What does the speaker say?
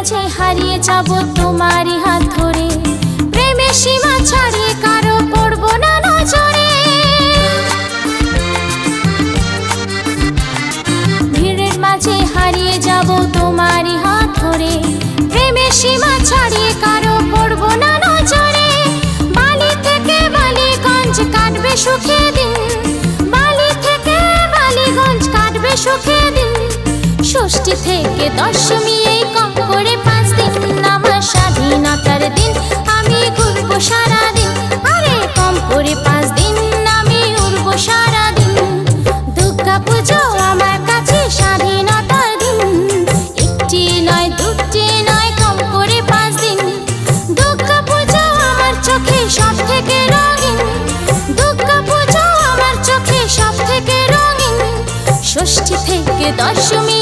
মাঝে হারিয়ে যাব তোমারই হাত ধরে, প্রেমের সীমা ছাড়িয়ে কারো পড়ব না নজরে। ভিড়ের মাঝে হারিয়ে যাব তোমারই হাত ধরে, প্রেমের সীমা ছাড়িয়ে কারো পড়ব না নজরে। বালি থেকে বালিগঞ্জ কাটবে সুখে দিন, বালি থেকে বালিগঞ্জ কাটবে সুখে দিন। ষষ্ঠী থেকে দশমী এই কম করে 5 দিন, আমার স্বাধীনতার দিন আমি ঘুরবো সারাদিন। আরে কম করে 5 দিন আমি উড়বো সারাদিন। দুর্গা পুজো আমার কাছে স্বাধীনতার দিন, একটি নয় দুটি নয় কম করে 5 দিন। দুর্গা পুজো আমার চোখে সব থেকে রঙিন, দুর্গা পুজো আমার চোখে সব থেকে রঙিন। ষষ্ঠী থেকে দশমী